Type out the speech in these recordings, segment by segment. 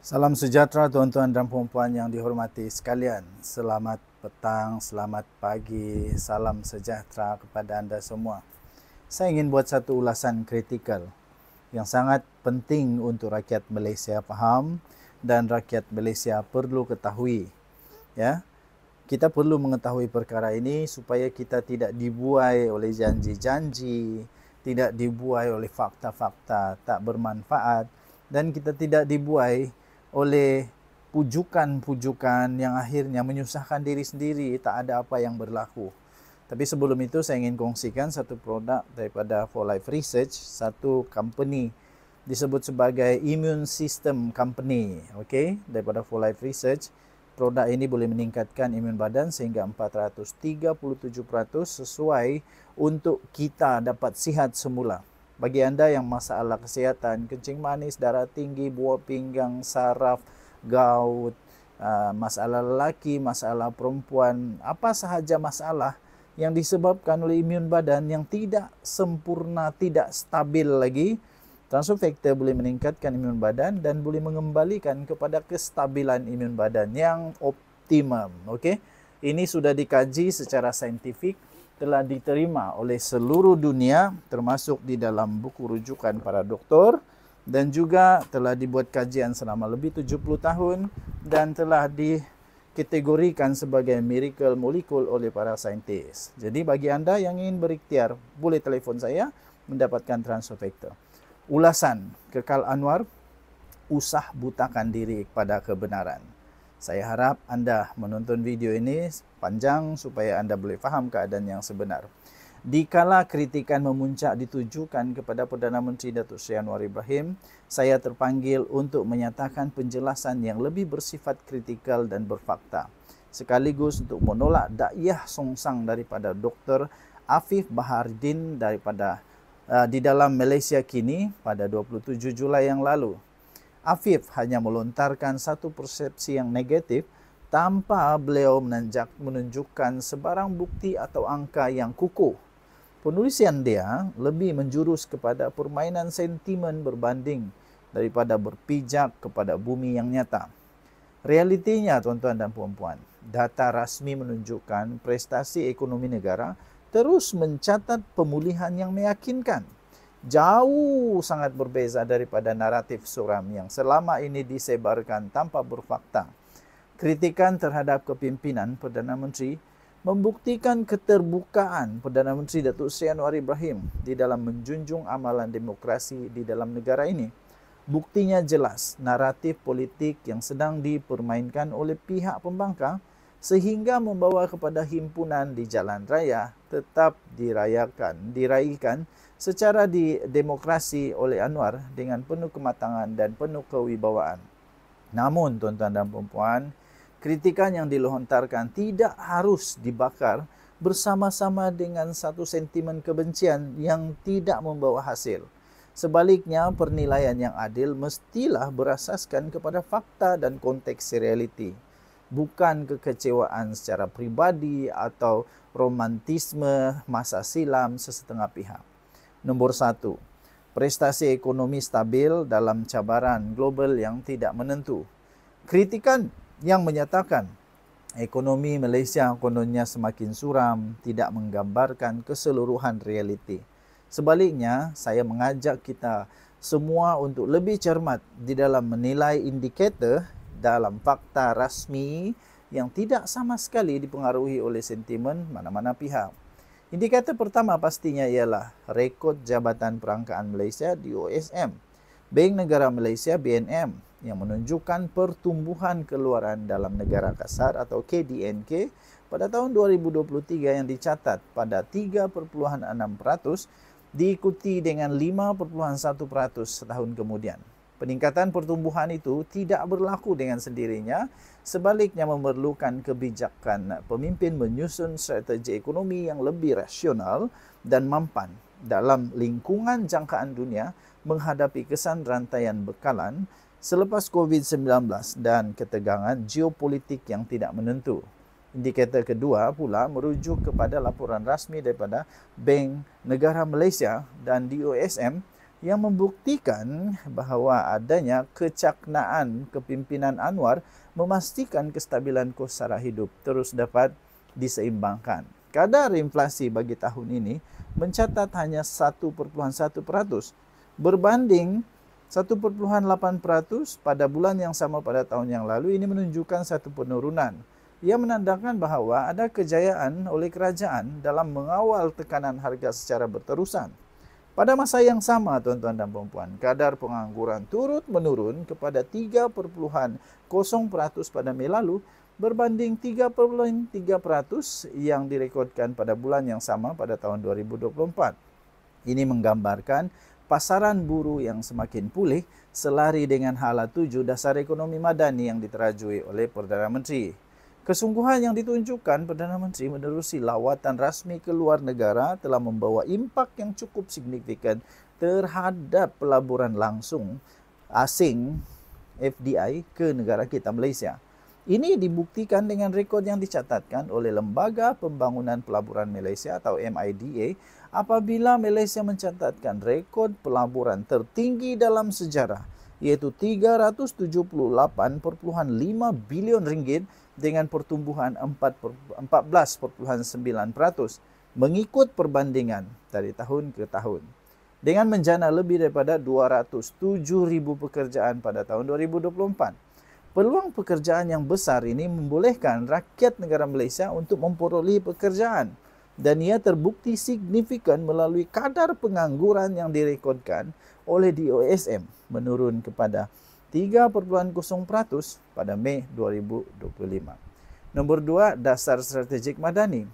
Salam sejahtera tuan-tuan dan puan-puan yang dihormati sekalian. Selamat petang, selamat pagi, salam sejahtera kepada anda semua. Saya ingin buat satu ulasan kritikal yang sangat penting untuk rakyat Malaysia faham dan rakyat Malaysia perlu ketahui. Ya, kita perlu mengetahui perkara ini supaya kita tidak dibuai oleh janji-janji, tidak dibuai oleh fakta-fakta tak bermanfaat, dan kita tidak dibuai oleh pujukan-pujukan yang akhirnya menyusahkan diri sendiri, tak ada apa yang berlaku. Tapi sebelum itu saya ingin kongsikan satu produk daripada For Life Research, satu company disebut sebagai Immune System Company, daripada For Life Research. Produk ini boleh meningkatkan imun badan sehingga 437% sesuai untuk kita dapat sihat semula. Bagi anda yang masalah kesihatan, kencing manis, darah tinggi, buah pinggang, saraf, gout, masalah lelaki, masalah perempuan, apa sahaja masalah yang disebabkan oleh imun badan yang tidak sempurna, tidak stabil lagi, Transofactor boleh meningkatkan imun badan dan boleh mengembalikan kepada kestabilan imun badan yang optimum. Ini sudah dikaji secara saintifik, telah diterima oleh seluruh dunia termasuk di dalam buku rujukan para doktor dan juga telah dibuat kajian selama lebih 70 tahun dan telah dikategorikan sebagai miracle molekul oleh para saintis. Jadi bagi anda yang ingin berikhtiar, boleh telefon saya mendapatkan Transofactor. Ulasan Kekal Anwar, usah butakan diri kepada kebenaran. Saya harap anda menonton video ini panjang supaya anda boleh faham keadaan yang sebenar. Dikala kritikan memuncak ditujukan kepada Perdana Menteri Datuk Seri Anwar Ibrahim, saya terpanggil untuk menyatakan penjelasan yang lebih bersifat kritikal dan berfakta, sekaligus untuk menolak dakwah songsang daripada Dr. Afif Bahardin di dalam Malaysia kini pada 27 Julai yang lalu. Afif hanya melontarkan satu persepsi yang negatif tanpa beliau menunjukkan sebarang bukti atau angka yang kukuh. Penulisan dia lebih menjurus kepada permainan sentimen berbanding daripada berpijak kepada bumi yang nyata. Realitinya tuan-tuan dan puan-puan, data rasmi menunjukkan prestasi ekonomi negara terus mencatat pemulihan yang meyakinkan. Jauh sangat berbeza daripada naratif suram yang selama ini disebarkan tanpa berfakta. Kritikan terhadap kepimpinan Perdana Menteri membuktikan keterbukaan Perdana Menteri Datuk Seri Anwar Ibrahim di dalam menjunjung amalan demokrasi di dalam negara ini. Buktinya jelas, naratif politik yang sedang dipermainkan oleh pihak pembangkang sehingga membawa kepada himpunan di jalan raya tetap diraihkan secara demokrasi oleh Anwar dengan penuh kematangan dan penuh kewibawaan. Namun tuan-tuan dan puan-puan, kritikan yang dilontarkan tidak harus dibakar bersama-sama dengan satu sentimen kebencian yang tidak membawa hasil. Sebaliknya, penilaian yang adil mestilah berasaskan kepada fakta dan konteks realiti, bukan kekecewaan secara pribadi atau romantisme masa silam sesetengah pihak. Nombor 1, prestasi ekonomi stabil dalam cabaran global yang tidak menentu. Kritikan yang menyatakan ekonomi Malaysia kononnya semakin suram tidak menggambarkan keseluruhan realiti. Sebaliknya, saya mengajak kita semua untuk lebih cermat di dalam menilai indikator dalam fakta rasmi yang tidak sama sekali dipengaruhi oleh sentimen mana-mana pihak. Indikator pertama pastinya ialah rekod Jabatan Perangkaan Malaysia DOSM, Bank Negara Malaysia BNM yang menunjukkan pertumbuhan keluaran dalam negara kasar atau KDNK pada tahun 2023 yang dicatat pada 3.6%, diikuti dengan 5.1% setahun kemudian. Peningkatan pertumbuhan itu tidak berlaku dengan sendirinya, sebaliknya memerlukan kebijakan pemimpin menyusun strategi ekonomi yang lebih rasional dan mampan dalam lingkungan jangkaan dunia menghadapi kesan rantaian bekalan selepas COVID-19 dan ketegangan geopolitik yang tidak menentu. Indikator kedua pula merujuk kepada laporan rasmi daripada Bank Negara Malaysia dan DOSM yang membuktikan bahawa adanya kecaknaan kepimpinan Anwar memastikan kestabilan kos sara hidup terus dapat diseimbangkan. Kadar inflasi bagi tahun ini mencatat hanya 1,1% berbanding 1,8% pada bulan yang sama pada tahun yang lalu. Ini menunjukkan satu penurunan. Ia menandakan bahawa ada kejayaan oleh kerajaan dalam mengawal tekanan harga secara berterusan. Pada masa yang sama, tuan-tuan dan puan-puan, kadar pengangguran turut menurun kepada 3,0% pada Mei lalu berbanding 3,3% yang direkodkan pada bulan yang sama pada tahun 2024. Ini menggambarkan pasaran buruh yang semakin pulih selari dengan hala tuju dasar ekonomi madani yang diterajui oleh Perdana Menteri. Kesungguhan yang ditunjukkan Perdana Menteri menerusi lawatan rasmi ke luar negara telah membawa impak yang cukup signifikan terhadap pelaburan langsung asing FDI ke negara kita Malaysia. Ini dibuktikan dengan rekod yang dicatatkan oleh Lembaga Pembangunan Pelaburan Malaysia atau MIDA apabila Malaysia mencatatkan rekod pelaburan tertinggi dalam sejarah iaitu 378,5 bilion ringgit dengan pertumbuhan 14,9% mengikut perbandingan dari tahun ke tahun. Dengan menjana lebih daripada 207,000 pekerjaan pada tahun 2024. Peluang pekerjaan yang besar ini membolehkan rakyat negara Malaysia untuk memperoleh pekerjaan dan ia terbukti signifikan melalui kadar pengangguran yang direkodkan oleh DOSM menurun kepada 3,0% pada Mei 2025. Nombor 2, dasar strategik madani.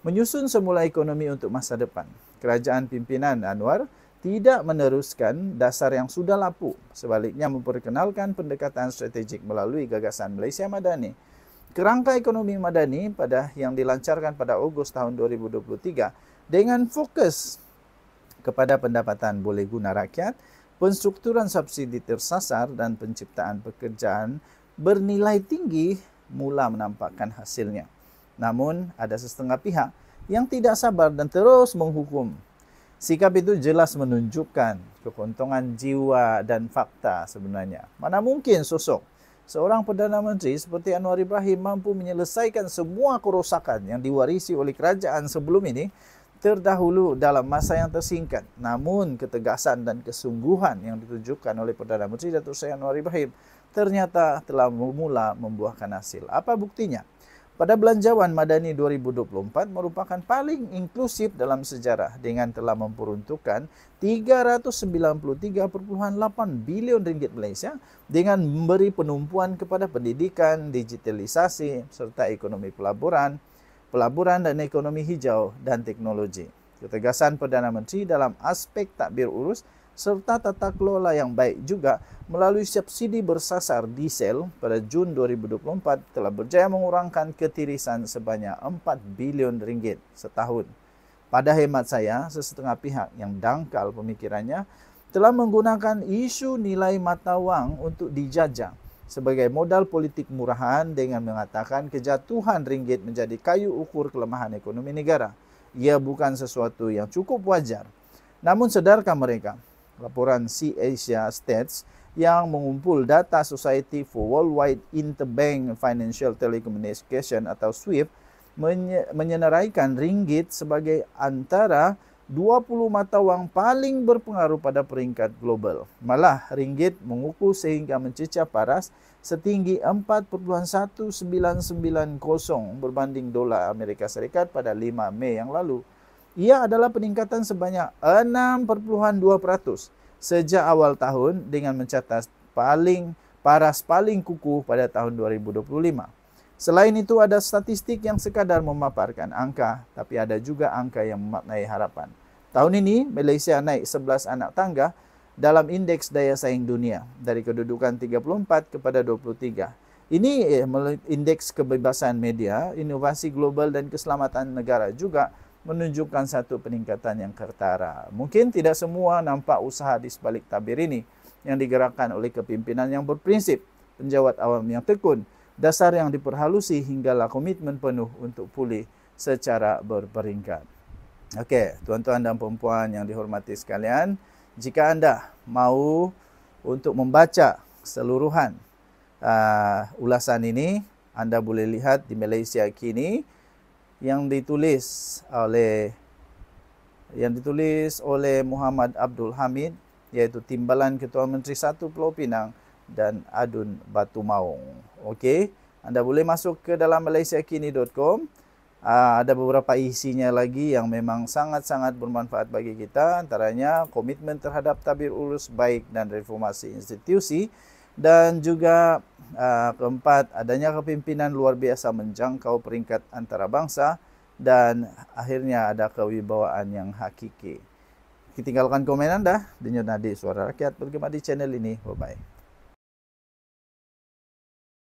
Menyusun semula ekonomi untuk masa depan. Kerajaan pimpinan Anwar tidak meneruskan dasar yang sudah lapuk. Sebaliknya memperkenalkan pendekatan strategik melalui gagasan Malaysia Madani. Kerangka ekonomi madani yang dilancarkan pada Ogos tahun 2023 dengan fokus kepada pendapatan boleh guna rakyat, penstrukturan subsidi tersasar dan penciptaan pekerjaan bernilai tinggi mula menampakkan hasilnya. Namun, ada setengah pihak yang tidak sabar dan terus menghukum. Sikap itu jelas menunjukkan kekontongan jiwa dan fakta sebenarnya. Mana mungkin sosok seorang Perdana Menteri seperti Anwar Ibrahim mampu menyelesaikan semua kerosakan yang diwarisi oleh kerajaan sebelum ini terdahulu dalam masa yang tersingkat. Namun ketegasan dan kesungguhan yang ditunjukkan oleh Perdana Menteri Datuk Seri Anwar Ibrahim ternyata telah mula membuahkan hasil. Apa buktinya? Pada Belanjawan Madani 2024 merupakan paling inklusif dalam sejarah dengan telah memperuntukkan 393,8 bilion ringgit Malaysia dengan memberi penumpuan kepada pendidikan, digitalisasi serta ekonomi pelaburan dan ekonomi hijau dan teknologi. Ketegasan Perdana Menteri dalam aspek tadbir urus serta tata kelola yang baik juga melalui subsidi bersasar diesel pada Jun 2024 telah berjaya mengurangkan ketirisan sebanyak 4 bilion ringgit setahun. Pada hemat saya, sesetengah pihak yang dangkal pemikirannya telah menggunakan isu nilai mata wang untuk dijajah sebagai modal politik murahan dengan mengatakan kejatuhan ringgit menjadi kayu ukur kelemahan ekonomi negara. Ia bukan sesuatu yang cukup wajar. Namun sedarkah mereka? Laporan Sea Asia Stats yang mengumpul data Society for Worldwide Interbank Financial Telecommunication atau SWIFT menyenaraikan ringgit sebagai antara 20 mata wang paling berpengaruh pada peringkat global. Malah ringgit mengukuh sehingga mencecah paras setinggi 4,1990 berbanding dolar Amerika Serikat pada 5 Mei yang lalu. Ia adalah peningkatan sebanyak 6,2% sejak awal tahun dengan mencatat paras paling kukuh pada tahun 2025. Selain itu ada statistik yang sekadar memaparkan angka, tapi ada juga angka yang memaknai harapan. Tahun ini Malaysia naik 11 anak tangga dalam indeks daya saing dunia dari kedudukan 34 kepada 23. Ini indeks kebebasan media, inovasi global dan keselamatan negara juga menunjukkan satu peningkatan yang ketara. Mungkin tidak semua nampak usaha di sebalik tabir ini yang digerakkan oleh kepimpinan yang berprinsip, penjawat awam yang tekun, dasar yang diperhalusi hinggalah komitmen penuh untuk pulih secara berperingkat. Okey, tuan-tuan dan puan-puan yang dihormati sekalian, Jika Anda mau untuk membaca keseluruhan ulasan ini, Anda boleh lihat di Malaysia Kini yang ditulis oleh Muhammad Abdul Hamid, iaitu Timbalan Ketua Menteri 1 Pulau Pinang dan Adun Batu Maung. Okey, Anda boleh masuk ke dalam malaysiakini.com. Ada beberapa isinya lagi yang memang sangat-sangat bermanfaat bagi kita, antaranya komitmen terhadap tabir urus baik dan reformasi institusi, dan juga keempat, adanya kepimpinan luar biasa menjangkau peringkat antarabangsa, dan akhirnya ada kewibawaan yang hakiki. Tinggalkan komen Anda. Denyut Nadi Suara Rakyat bergema di channel ini. Bye-bye.